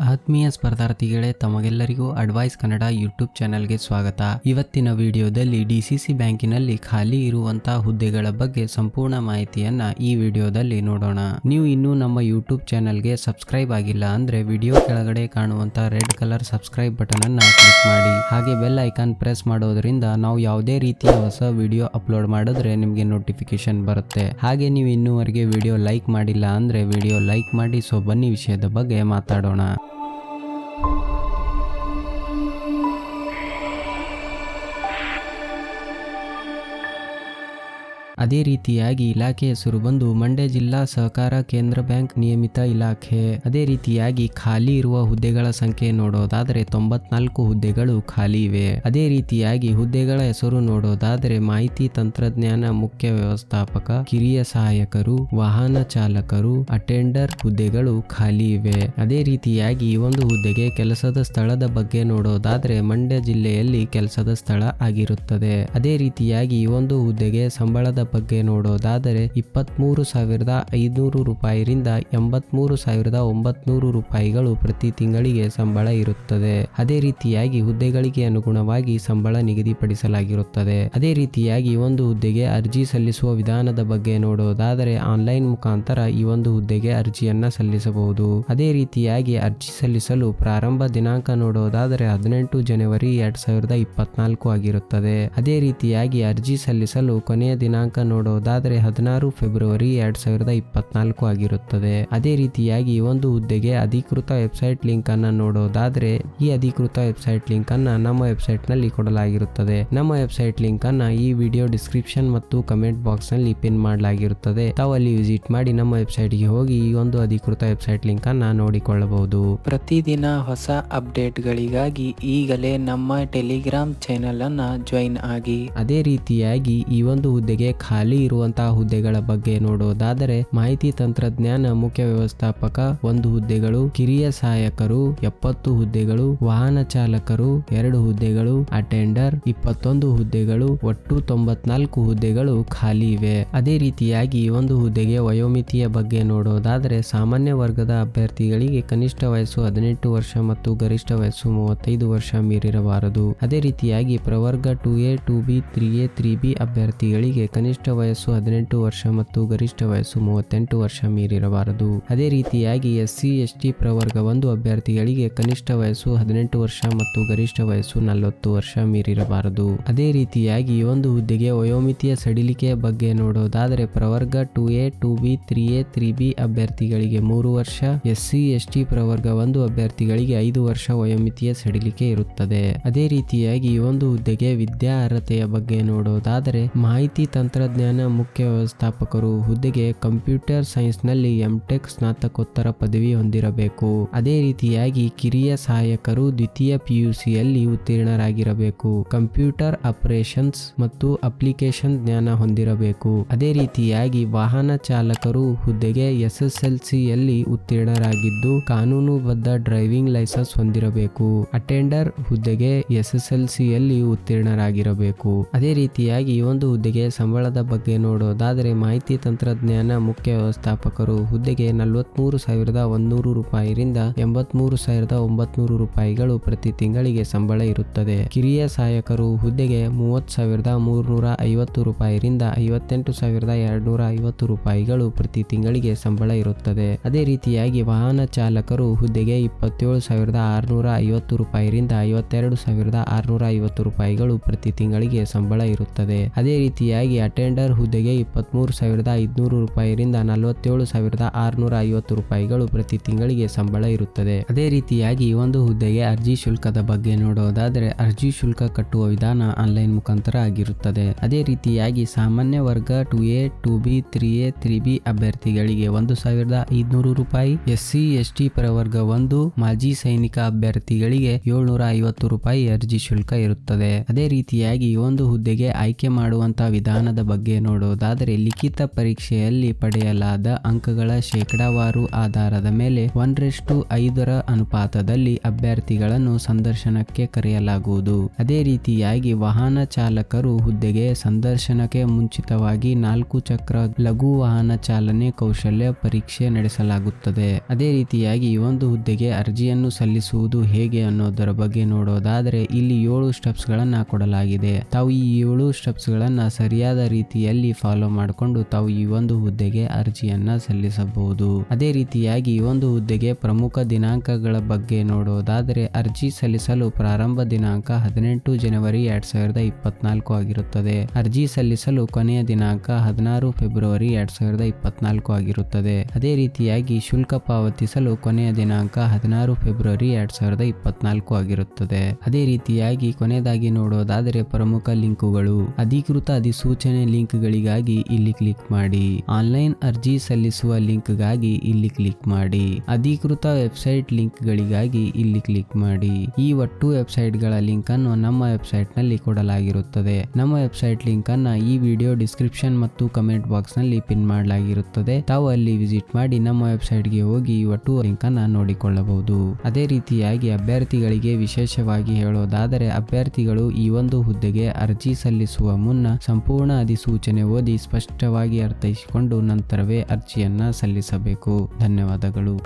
ಆತ್ಮೀಯ ಸ್ಪರ್ಧಾರ್ಥಿಗಳೇ, ತಮಗೆಲ್ಲರಿಗೂ advice Kannada YouTube ಚಾನೆಲ್ಗೆ ಸ್ವಾಗತ. ಇವತ್ತಿನ ವಿಡಿಯೋದಲ್ಲಿ ಡಿಸಿಸಿ ಬ್ಯಾಂಕಿನಲ್ಲಿ ಖಾಲಿ ಇರುವಂತಹ ಹುದ್ದೆಗಳ ಬಗ್ಗೆ ಸಂಪೂರ್ಣ ಮಾಹಿತಿಯನ್ನ ಈ ವಿಡಿಯೋದಲ್ಲಿ ನೋಡೋಣ. ನೀವು ಇನ್ನೂ ನಮ್ಮ ಯೂಟ್ಯೂಬ್ ಚಾನೆಲ್ಗೆ ಸಬ್ಸ್ಕ್ರೈಬ್ ಆಗಿಲ್ಲ ಅಂದ್ರೆ ವಿಡಿಯೋ ಕೆಳಗಡೆ ಕಾಣುವಂತ ರೆಡ್ ಕಲರ್ ಸಬ್ಸ್ಕ್ರೈಬ್ ಬಟನ್ ಅನ್ನ ಕ್ಲಿಕ್ ಮಾಡಿ. ಹಾಗೆ ಬೆಲ್ ಐಕಾನ್ ಪ್ರೆಸ್ ಮಾಡೋದ್ರಿಂದ ನಾವು ಯಾವುದೇ ರೀತಿಯ ಹೊಸ ವಿಡಿಯೋ ಅಪ್ಲೋಡ್ ಮಾಡಿದ್ರೆ ನಿಮಗೆ ನೋಟಿಫಿಕೇಶನ್ ಬರುತ್ತೆ. ಹಾಗೆ ನೀವು ಇನ್ನೂವರೆಗೆ ವಿಡಿಯೋ ಲೈಕ್ ಮಾಡಿಲ್ಲ ಅಂದ್ರೆ ವಿಡಿಯೋ ಲೈಕ್ ಮಾಡಿ. ಸೊ ಬನ್ನಿ ವಿಷಯದ ಬಗ್ಗೆ ಮಾತಾಡೋಣ. ಅದೇ ರೀತಿಯಾಗಿ ಇಲಾಖೆ ಹೆಸರು ಬಂದು ಮಂಡ್ಯ ಜಿಲ್ಲಾ ಸಹಕಾರ ಕೇಂದ್ರ ಬ್ಯಾಂಕ್ ನಿಯಮಿತ ಇಲಾಖೆ. ಅದೇ ರೀತಿಯಾಗಿ ಖಾಲಿ ಇರುವ ಹುದ್ದೆಗಳ ಸಂಖ್ಯೆ ನೋಡೋದಾದರೆ 94 ಹುದ್ದೆಗಳು ಖಾಲಿ ಇವೆ. ಅದೇ ರೀತಿಯಾಗಿ ಹುದ್ದೆಗಳ ಹೆಸರು ನೋಡೋದಾದರೆ ಮಾಹಿತಿ ತಂತ್ರಜ್ಞಾನ ಮುಖ್ಯ ವ್ಯವಸ್ಥಾಪಕ, ಕಿರಿಯ ಸಹಾಯಕರು, ವಾಹನ ಚಾಲಕರು, ಅಟೆಂಡರ್ ಹುದ್ದೆಗಳು ಖಾಲಿ ಇವೆ. ಅದೇ ರೀತಿಯಾಗಿ ಈ ಒಂದು ಹುದ್ದೆಗೆ ಕೆಲಸದ ಸ್ಥಳದ ಬಗ್ಗೆ ನೋಡೋದಾದರೆ ಮಂಡ್ಯ ಜಿಲ್ಲೆಯಲ್ಲಿ ಕೆಲಸದ ಸ್ಥಳ ಆಗಿರುತ್ತದೆ. ಅದೇ ರೀತಿಯಾಗಿ ಈ ಒಂದು ಹುದ್ದೆಗೆ ಸಂಬಳದ ಬಗ್ಗೆ ನೋಡೋದಾದರೆ 23,500 ರೂಪಾಯಿರಿಂದ 83,900 ರೂಪಾಯಿಗಳು ಪ್ರತಿ ತಿಂಗಳಿಗೆ ಸಂಬಳ ಇರುತ್ತದೆ. ಅದೇ ರೀತಿಯಾಗಿ ಹುದ್ದೆಗಳಿಗೆ ಅನುಗುಣವಾಗಿ ಸಂಬಳ ನಿಗದಿಪಡಿಸಲಾಗಿರುತ್ತದೆ. ಅದೇ ರೀತಿಯಾಗಿ ಒಂದು ಹುದ್ದೆಗೆ ಅರ್ಜಿ ಸಲ್ಲಿಸುವ ವಿಧಾನದ ಬಗ್ಗೆ ನೋಡೋದಾದರೆ ಆನ್ಲೈನ್ ಮುಖಾಂತರ ಈ ಒಂದು ಹುದ್ದೆಗೆ ಅರ್ಜಿಯನ್ನ ಸಲ್ಲಿಸಬಹುದು. ಅದೇ ರೀತಿಯಾಗಿ ಅರ್ಜಿ ಸಲ್ಲಿಸಲು ಪ್ರಾರಂಭ ದಿನಾಂಕ ನೋಡೋದಾದರೆ 18 ಜನವರಿ 2024 ಆಗಿರುತ್ತದೆ. ಅದೇ ರೀತಿಯಾಗಿ ಅರ್ಜಿ ಸಲ್ಲಿಸಲು ಕೊನೆಯ ದಿನಾಂಕ ನೋಡೋದಾದರೆ 16 ಫೆಬ್ರವರಿ 2024 ಆಗಿರುತ್ತದೆ. ಅದೇ ರೀತಿಯಾಗಿ ಈ ಒಂದು ಹುದ್ದೆಗೆ ಅಧಿಕೃತ ವೆಬ್ಸೈಟ್ ಲಿಂಕ್ ಅನ್ನ ನೋಡೋದಾದರೆ ಈ ಅಧಿಕೃತ ವೆಬ್ಸೈಟ್ ಲಿಂಕ್ ಅನ್ನ ನಮ್ಮ ವೆಬ್ಸೈಟ್ ನಲ್ಲಿ ಕೊಡಲಾಗಿರುತ್ತದೆ. ನಮ್ಮ ವೆಬ್ಸೈಟ್ ಲಿಂಕ್ ಅನ್ನ ಈ ವಿಡಿಯೋ ಡಿಸ್ಕ್ರಿಪ್ಷನ್ ಮತ್ತು ಕಮೆಂಟ್ ಬಾಕ್ಸ್ ನಲ್ಲಿ ಪಿನ್ ಮಾಡಲಾಗಿರುತ್ತದೆ. ತಾವು ಅಲ್ಲಿ ವಿಸಿಟ್ ಮಾಡಿ ನಮ್ಮ ವೆಬ್ಸೈಟ್ ಗೆ ಹೋಗಿ ಈ ಒಂದು ಅಧಿಕೃತ ವೆಬ್ಸೈಟ್ ಲಿಂಕ್ ಅನ್ನ ನೋಡಿಕೊಳ್ಳಬಹುದು. ಪ್ರತಿದಿನ ಹೊಸ ಅಪ್ಡೇಟ್ ಗಳಿಗಾಗಿ ಈಗಲೇ ನಮ್ಮ ಟೆಲಿಗ್ರಾಮ್ ಚಾನೆಲ್ ಅನ್ನ ಜಾಯಿನ್ ಆಗಿ. ಅದೇ ರೀತಿಯಾಗಿ ಈ ಒಂದು ಹುದ್ದೆಗೆ ಖಾಲಿ ಇರುವಂತಹ ಹುದ್ದೆಗಳ ಬಗ್ಗೆ ನೋಡೋದಾದರೆ ಮಾಹಿತಿ ತಂತ್ರಜ್ಞಾನ ಮುಖ್ಯ ವ್ಯವಸ್ಥಾಪಕ 1 ಹುದ್ದೆಗಳು, ಕಿರಿಯ ಸಹಾಯಕರು 70 ಹುದ್ದೆಗಳು, ವಾಹನ ಚಾಲಕರು 2 ಹುದ್ದೆಗಳು, ಅಟೆಂಡರ್ 21 ಹುದ್ದೆಗಳು, ಒಟ್ಟು 94 ಹುದ್ದೆಗಳು ಖಾಲಿ ಇವೆ. ಅದೇ ರೀತಿಯಾಗಿ ಈ ಒಂದು ಹುದ್ದೆಗೆ ವಯೋಮಿತಿಯ ಬಗ್ಗೆ ನೋಡೋದಾದರೆ ಸಾಮಾನ್ಯ ವರ್ಗದ ಅಭ್ಯರ್ಥಿಗಳಿಗೆ ಕನಿಷ್ಠ ವಯಸ್ಸು 18 ವರ್ಷ ಮತ್ತು ಗರಿಷ್ಠ ವಯಸ್ಸು 35 ವರ್ಷ ಮೀರಿರಬಾರದು. ಅದೇ ರೀತಿಯಾಗಿ ಪ್ರವರ್ಗ 2A 2B 3A 3B ಅಭ್ಯರ್ಥಿಗಳಿಗೆ ಕನಿಷ್ಠ ವಯಸ್ಸು 18 ವರ್ಷ ಮತ್ತು ಗರಿಷ್ಠ ವಯಸ್ಸು 38 ವರ್ಷ ಮೀರಿರಬಾರದು. ಅದೇ ರೀತಿಯಾಗಿ SC ST ಪ್ರವರ್ಗ 1 ಅಭ್ಯರ್ಥಿಗಳಿಗೆ ಕನಿಷ್ಠ ವಯಸ್ಸು 18 ವರ್ಷ ಮತ್ತು ಗರಿಷ್ಠ ವಯಸ್ಸು 40 ವರ್ಷ ಮೀರಿರಬಾರದು. ಅದೇ ರೀತಿಯಾಗಿ ಈ ಒಂದು ಹುದ್ದೆಗೆ ವಯೋಮಿತಿಯ ಸಡಿಲಿಕೆಯ ಬಗ್ಗೆ ನೋಡೋದಾದರೆ ಪ್ರವರ್ಗ 2A 2B 3A 3B ಅಭ್ಯರ್ಥಿಗಳಿಗೆ 3 ವರ್ಷ, SC ST ಪ್ರವರ್ಗ 1 ಅಭ್ಯರ್ಥಿಗಳಿಗೆ 5 ವರ್ಷ ವಯೋಮಿತಿಯ ಸಡಿಲಿಕೆ ಇರುತ್ತದೆ. ಅದೇ ರೀತಿಯಾಗಿ ಈ ಒಂದು ಹುದ್ದೆಗೆ ವಿದ್ಯಾ ಅರ್ಹತೆಯ ಬಗ್ಗೆ ನೋಡೋದಾದರೆ ಮಾಹಿತಿ ತಂತ್ರಜ್ಞಾನ ಮುಖ್ಯ ವ್ಯವಸ್ಥಾಪಕರು ಹುದ್ದೆಗೆ ಕಂಪ್ಯೂಟರ್ ಸೈನ್ಸ್ ನಲ್ಲಿ MTech ಸ್ನಾತಕೋತ್ತರ ಪದವಿ ಹೊಂದಿರಬೇಕು. ಅದೇ ರೀತಿಯಾಗಿ ಕಿರಿಯ ಸಹಾಯಕರು ದ್ವಿತೀಯ PUC ಯಲ್ಲಿ ಉತ್ತೀರ್ಣರಾಗಿರಬೇಕು. ಕಂಪ್ಯೂಟರ್ ಆಪರೇಷನ್ಸ್ ಮತ್ತು ಅಪ್ಲಿಕೇಶನ್ ಜ್ಞಾನ ಹೊಂದಿರಬೇಕು. ಅದೇ ರೀತಿಯಾಗಿ ವಾಹನ ಚಾಲಕರು ಹುದ್ದೆಗೆ SSLC ಯಲ್ಲಿ ಉತ್ತೀರ್ಣರಾಗಿದ್ದು ಕಾನೂನುಬದ್ಧ ಡ್ರೈವಿಂಗ್ ಲೈಸೆನ್ಸ್ ಹೊಂದಿರಬೇಕು. ಅಟೆಂಡರ್ ಹುದ್ದೆಗೆ SSLC ಯಲ್ಲಿ ಉತ್ತೀರ್ಣರಾಗಿರಬೇಕು. ಅದೇ ರೀತಿಯಾಗಿ ಈ ಒಂದು ಹುದ್ದೆಗೆ ಸಂಬಳದ ಬಗ್ಗೆ ನೋಡೋದಾದರೆ ಮಾಹಿತಿ ತಂತ್ರಜ್ಞಾನ ಮುಖ್ಯ ವ್ಯವಸ್ಥಾಪಕರು ಹುದ್ದೆಗೆ 43,100 ರೂಪಾಯಿರಿಂದ 83,900 ರೂಪಾಯಿಗಳು ಪ್ರತಿ ತಿಂಗಳಿಗೆ ಸಂಬಳ ಇರುತ್ತದೆ. ಕಿರಿಯ ಸಹಾಯಕರು ಹುದ್ದೆಗೆ 30,350 ರೂಪಾಯಿರಿಂದ 58,250 ರೂಪಾಯಿಗಳು ಪ್ರತಿ ತಿಂಗಳಿಗೆ ಸಂಬಳ ಇರುತ್ತದೆ. ಅದೇ ರೀತಿಯಾಗಿ ವಾಹನ ಚಾಲಕರು ಹುದ್ದೆಗೆ 27,650 ರೂಪಾಯಿರಿಂದ 52,650 ರೂಪಾಯಿಗಳು ಪ್ರತಿ ತಿಂಗಳಿಗೆ ಸಂಬಳ ಇರುತ್ತದೆ. ಅದೇ ರೀತಿಯಾಗಿ ಅಟೆಂಡರ್ ಹುದ್ದೆಗೆ 23,500 ರೂಪಾಯಿರಿಂದ 47,650 ರೂಪಾಯಿಗಳು ಪ್ರತಿ ತಿಂಗಳಿಗೆ ಸಂಬಳ ಇರುತ್ತದೆ. ಅದೇ ರೀತಿಯಾಗಿ ಈ ಒಂದು ಹುದ್ದೆಗೆ ಅರ್ಜಿ ಶುಲ್ಕದ ಬಗ್ಗೆ ನೋಡೋದಾದರೆ ಅರ್ಜಿ ಶುಲ್ಕ ಕಟ್ಟುವ ವಿಧಾನ ಆನ್ಲೈನ್ ಮುಖಾಂತರ ಆಗಿರುತ್ತದೆ. ಅದೇ ರೀತಿಯಾಗಿ ಸಾಮಾನ್ಯ ವರ್ಗ 2A 2B 3A 3B ಅಭ್ಯರ್ಥಿಗಳಿಗೆ 1,500 ರೂಪಾಯಿ, SC ST ಪ್ರವರ್ಗ 1 ಮಾಜಿ ಸೈನಿಕ ಅಭ್ಯರ್ಥಿಗಳಿಗೆ 750 ರೂಪಾಯಿ ಅರ್ಜಿ ಶುಲ್ಕ ಇರುತ್ತದೆ. ಅದೇ ರೀತಿಯಾಗಿ ಈ ಒಂದು ಹುದ್ದೆಗೆ ಆಯ್ಕೆ ಮಾಡುವಂತಹ ವಿಧಾನದ ಬಗ್ಗೆ ನೋಡೋದಾದರೆ ಲಿಖಿತ ಪರೀಕ್ಷೆಯಲ್ಲಿ ಪಡೆಯಲಾದ ಅಂಕಗಳ ಶೇಕಡಾವಾರು ಆಧಾರದ ಮೇಲೆ 1:5 ಅನುಪಾತದಲ್ಲಿ ಅಭ್ಯರ್ಥಿಗಳನ್ನು ಸಂದರ್ಶನಕ್ಕೆ ಕರೆಯಲಾಗುವುದು. ಅದೇ ರೀತಿಯಾಗಿ ವಾಹನ ಚಾಲಕರು ಹುದ್ದೆಗೆ ಸಂದರ್ಶನಕ್ಕೆ ಮುಂಚಿತವಾಗಿ 4 ಚಕ್ರ ಲಘು ವಾಹನ ಚಾಲನೆ ಕೌಶಲ್ಯ ಪರೀಕ್ಷೆ ನಡೆಸಲಾಗುತ್ತದೆ. ಅದೇ ರೀತಿಯಾಗಿ ಈ ಒಂದು ಹುದ್ದೆಗೆ ಅರ್ಜಿಯನ್ನು ಸಲ್ಲಿಸುವುದು ಹೇಗೆ ಅನ್ನೋದರ ಬಗ್ಗೆ ನೋಡೋದಾದರೆ ಇಲ್ಲಿ 7 ಸ್ಟೆಪ್ಸ್ ಗಳನ್ನ ಕೊಡಲಾಗಿದೆ. ತಾವು ಈ 7 ಸ್ಟೆಪ್ಸ್ ಗಳನ್ನ ಸರಿಯಾದ ರೀತಿಯಲ್ಲಿ ಫಾಲೋ ಮಾಡಿಕೊಂಡು ತಾವು ಈ ಒಂದು ಹುದ್ದೆಗೆ ಅರ್ಜಿಯನ್ನ ಸಲ್ಲಿಸಬಹುದು. ಅದೇ ರೀತಿಯಾಗಿ ಈ ಒಂದು ಹುದ್ದೆಗೆ ಪ್ರಮುಖ ದಿನಾಂಕಗಳ ಬಗ್ಗೆ ನೋಡೋದಾದರೆ ಅರ್ಜಿ ಸಲ್ಲಿಸಲು ಪ್ರಾರಂಭ ದಿನಾಂಕ 18 ಜನವರಿ 2024 ಆಗಿರುತ್ತದೆ. ಅರ್ಜಿ ಸಲ್ಲಿಸಲು ಕೊನೆಯ ದಿನಾಂಕ 16 ಫೆಬ್ರವರಿ 2024 ಆಗಿರುತ್ತದೆ. ಅದೇ ರೀತಿಯಾಗಿ ಶುಲ್ಕ ಪಾವತಿಸಲು ಕೊನೆಯ ದಿನಾಂಕ 16 ಫೆಬ್ರವರಿ 2024 ಆಗಿರುತ್ತದೆ. ಅದೇ ರೀತಿಯಾಗಿ ಕೊನೆಯದಾಗಿ ನೋಡೋದಾದರೆ ಪ್ರಮುಖ ಲಿಂಕುಗಳು. ಅಧಿಕೃತ ಅಧಿಸೂಚನೆ ಲಿಂಕ್ಗಳಿಗಾಗಿ ಇಲ್ಲಿ ಕ್ಲಿಕ್ ಮಾಡಿ. ಆನ್ಲೈನ್ ಅರ್ಜಿ ಸಲ್ಲಿಸುವ ಲಿಂಕ್ಗಾಗಿ ಇಲ್ಲಿ ಕ್ಲಿಕ್ ಮಾಡಿ. ಅಧಿಕೃತ ವೆಬ್ಸೈಟ್ ಲಿಂಕ್ಗಳಿಗಾಗಿ ಇಲ್ಲಿ ಕ್ಲಿಕ್ ಮಾಡಿ. ಈ ಒಟ್ಟು ವೆಬ್ಸೈಟ್ಗಳ ಲಿಂಕ್ ಅನ್ನು ನಮ್ಮ ವೆಬ್ಸೈಟ್ ನಲ್ಲಿ ಕೊಡಲಾಗಿರುತ್ತದೆ. ನಮ್ಮ ವೆಬ್ಸೈಟ್ ಲಿಂಕ್ ಅನ್ನ ಈ ವಿಡಿಯೋ ಡಿಸ್ಕ್ರಿಪ್ಷನ್ ಮತ್ತು ಕಮೆಂಟ್ ಬಾಕ್ಸ್ ನಲ್ಲಿ ಪಿನ್ ಮಾಡಲಾಗಿರುತ್ತದೆ. ತಾವು ಅಲ್ಲಿ ವಿಸಿಟ್ ಮಾಡಿ ನಮ್ಮ ವೆಬ್ಸೈಟ್ ಗೆ ಹೋಗಿ ಈ ಒಟ್ಟು ಲಿಂಕ್ ಅನ್ನ ನೋಡಿಕೊಳ್ಳಬಹುದು. ಅದೇ ರೀತಿಯಾಗಿ ಅಭ್ಯರ್ಥಿಗಳಿಗೆ ವಿಶೇಷವಾಗಿ ಹೇಳೋದಾದರೆ ಅಭ್ಯರ್ಥಿಗಳು ಈ ಒಂದು ಹುದ್ದೆಗೆ ಅರ್ಜಿ ಸಲ್ಲಿಸುವ ಮುನ್ನ ಸಂಪೂರ್ಣ ಅಧಿಸೂಚನೆ ಓದಿ ಸ್ಪಷ್ಟವಾಗಿ ಅರ್ಥೈಸಿಕೊಂಡು ನಂತರವೇ ಅರ್ಜಿಯನ್ನ ಸಲ್ಲಿಸಬೇಕು. ಧನ್ಯವಾದಗಳು.